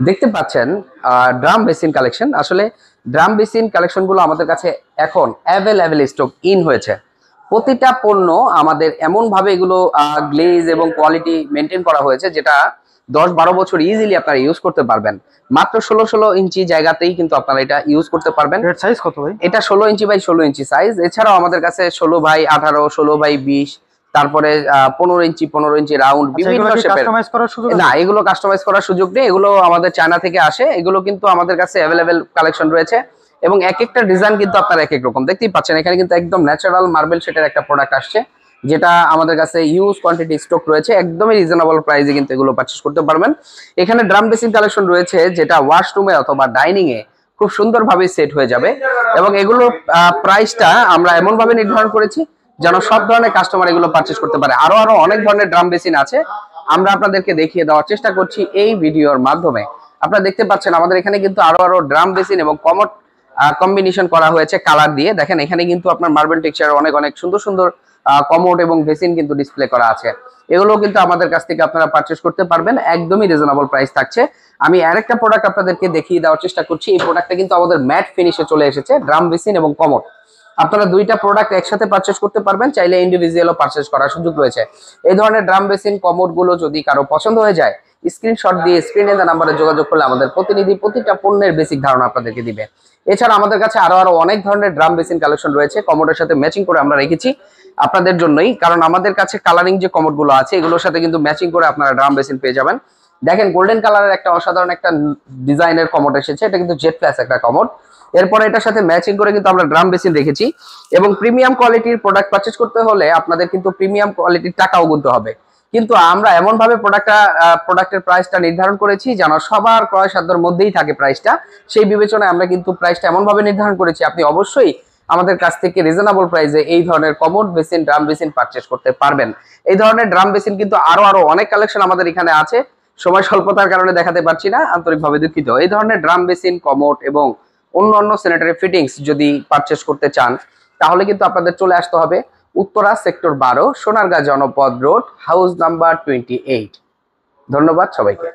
দেখতে পাচ্ছেন drum basin collection. আসলে ড্রাম বেসিন কালেকশন গুলো আমাদের কাছে এখন অ্যাভেলেবেল স্টক ইন হয়েছে। প্রতিটা পণ্য আমাদের এমন ভাবে এগুলো গ্লেজ এবং কোয়ালিটি মেনটেন করা হয়েছে, যেটা 10-12 বছর ইজিলি আপনারা ইউজ করতে পারবেন। মাত্র 16-16 ইঞ্চি জায়গাতেই কিন্তু আপনারা এটা ইউজ করতে পারবেন। এর সাইজ কত ভাই? এটা 16 ইঞ্চি বাই 16 ইঞ্চি সাইজ। এছাড়াও আমাদের কাছে 16/18, 16/20, তারপরে 15 ইঞ্চি, 15 ইঞ্চি রাউন্ড বিভিন্ন শেপের। কাস্টমাইজ করার সুযোগ না, এগুলো কাস্টমাইজ করার সুযোগ নেই, এগুলো আমাদের চায়না থেকে আসে। এগুলো কিন্তু আমাদের কাছে অ্যাভেলেবেল কালেকশন রয়েছে এবং এক একটা ডিজাইন কিন্তু আপনারা এক এক রকম দেখতেই পাচ্ছেন। এখানে কিন্তু একদম ন্যাচারাল মার্বেল শেডের একটা প্রোডাক্ট আসছে, যেটা আমাদের কাছে ইউজ কোয়ান্টিটি স্টক রয়েছে। একদমই রিজনেবল প্রাইসে কিন্তু এগুলো পারচেজ করতে পারবেন। এখানে ড্রাম বেসিন কালেকশন রয়েছে, যেটা ওয়াশরুমে অথবা ডাইনিং এ খুব সুন্দরভাবে সেট হয়ে যাবে। এবং এগুলোর প্রাইসটা আমরা এমন ভাবে নির্ধারণ করেছি যেন সব ধরনের কাস্টমার এগুলো পারচেজ করতে পারে। আরো আরো অনেক ধরনের ড্রাম বেসিন আছে, আমরা আপনাদেরকে দেখিয়ে দেওয়ার চেষ্টা করছি এই ভিডিওর মাধ্যমে। আপনারা দেখতে পাচ্ছেন আমাদের এখানে কিন্তু আরো আরো ড্রাম বেসিন এবং কমোড কম্বিনেশন করা হয়েছে কালার দিয়ে। দেখেন এখানে কিন্তু আপনার মার্বেল টেক্সচার অনেক অনেক সুন্দর সুন্দর কমোড এবং বেসিন কিন্তু ডিসপ্লে করা আছে। এগুলো কিন্তু আমাদের কাছ থেকে আপনারা পারচেজ করতে পারবেন, একদমই রিজনেবল প্রাইস থাকছে। আমি আরেকটা প্রোডাক্ট আপনাদেরকে দেখিয়ে দেওয়ার চেষ্টা করছি। এই প্রোডাক্টটা কিন্তু আমাদের ম্যাট ফিনিশে চলে এসেছে, ড্রাম বেসিন এবং কমোড। আপনারা দুইটা প্রোডাক্ট একসাথে পারচেজ করতে পারবেন, চাইলে ইন্ডিভিজুয়ালও পারচেজ করার সুযোগ রয়েছে। এই ধরনের ড্রাম বেসিন কমোড গুলো যদি কারো পছন্দ হয়ে যায়, স্ক্রিনশট দিয়ে স্ক্রিনে দেওয়া নাম্বারে যোগাযোগ করলে আমাদের প্রতিনিধি প্রতিটা পণ্যের বেসিক ধারণা আপনাদেরকে দিবে। এছাড়া আমাদের কাছে আরো আরো অনেক ধরনের ড্রাম বেসিন কালেকশন রয়েছে, কমোডের সাথে ম্যাচিং করে আমরা রেখেছি আপনাদের জন্যই। কারণ আমাদের কাছে কালারিং যে কমোড গুলো আছে, এগুলোর সাথে কিন্তু ম্যাচিং করে আপনারা ড্রাম বেসিন পেয়ে যাবেন। দেখেন গোল্ডেন কালারের একটা অসাধারণ একটা ডিজাইনের কমোড এসেছে, এটা কিন্তু জেড প্লাস একটা কমোড। এরপরে এটার সাথে ম্যাচিং করে কিন্তু আমরা ড্রাম বেসিন রেখেছি। এবং প্রিমিয়াম কোয়ালিটির প্রোডাক্ট পারচেজ করতে হলে আপনাদের কিন্তু প্রিমিয়াম কোয়ালিটির টাকাও গুনতে হবে। কিন্তু আমরা এমন ভাবে প্রোডাক্টের প্রাইসটা নির্ধারণ করেছি যেন সবার ক্রয় সাধ্যের মধ্যেই থাকে প্রাইসটা। সেই বিবেচনায় আমরা কিন্তু প্রাইসটা এমন ভাবে নির্ধারণ করেছি আপনি অবশ্যই আমাদের কাছ থেকে রিজনেবল প্রাইসে এই ধরনের commode basin, drum basin purchase করতে পারবেন। এই ধরনের ড্রাম বেসিন কিন্তু আরো আরো অনেক কালেকশন আমাদের এখানে আছে, সময় স্বল্পতার কারণে দেখাতে পারছি না, আন্তরিকভাবে দুঃখিত। এই ধরনের ড্রাম বেসিন, কমোড এবং অন্যান্য স্যানিটারি ফিটিংস যদি পারচেজ করতে চান, তাহলে কিন্তু আপনাদের চলে আসতে হবে উত্তরা সেক্টর 12, সোনারগাঁ জনপদ রোড, হাউস নাম্বার 28। ধন্যবাদ সবাইকে।